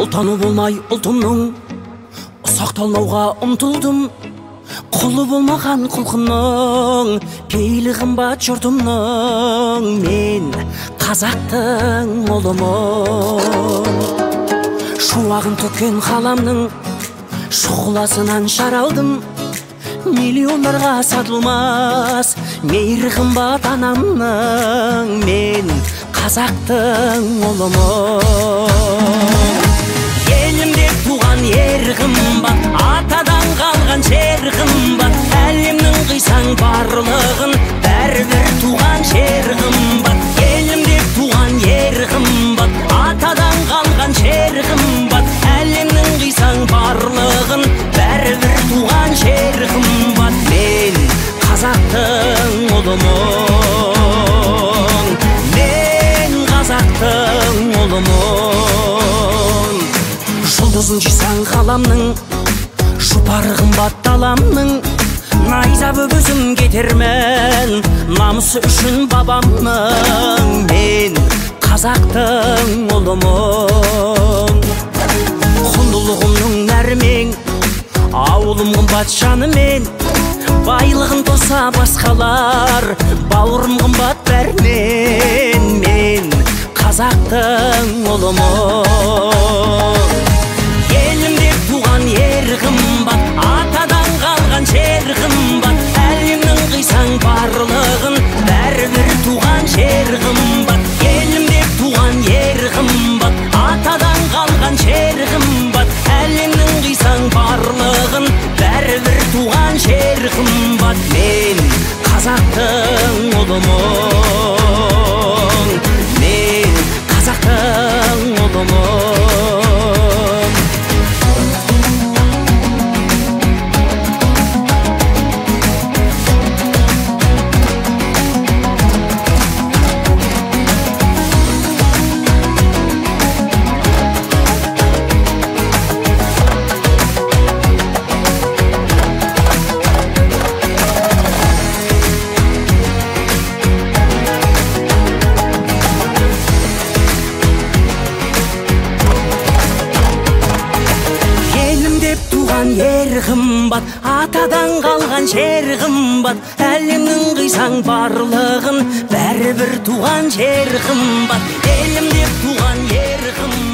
Ұлтаны болмай ұлтымның сақталмауға ұмтылдым. Құлы болмаған құлқынның пейілі қымбат жұртымның. Мен қазақтың ұлымын. Шуағын төккен қаламның шұғыласынан шаралдым. Миллионларға сатылмас мейірі қымбат анамның. Мен қазақтың ұлымын. Елім деп туған ер қымбат, атадан қалған жер қымбат. Әлемнің қисаң барлығын бәрібір туған жер қымбат. Елім деп туған ер қымбат, атадан қалған жер қымбат. Әлемнің қисаң барлығын бәрібір туған жер қымбат. Мен қазақтың ұлымын. Мен қазақтың ұлымын. Жұлдызын жисаң қаламның, жұпар қымбат даламның. Найза бөгізім кетермен, намысы үшін бабамның. Мен қазақтың ұлымын. Құндылығымның нәрмен, ауылым қымбат жанымен. Байлығын тоса басқалар, бауырым қымбат бәрмен. Мен қазақтың ұлымын. Елім деп туған ер қымбат, атадан қалған жер қымбат. Әлемнің қисаң барлығын бәрібір туған жер қымбат. Елім деп туған ер қымбат, атадан қалған жер қымбат. Әлемнің қисаң барлығын бәрібір туған жер қымбат. Мен қазақтың ұлымын. Мен қазақтың ұлымын. Ер қымбат, атадан қалған жер қымбат. Әлемнің қисаң барлығын бәрібір туған жер қымбат. Елім деп туған ер қымбат.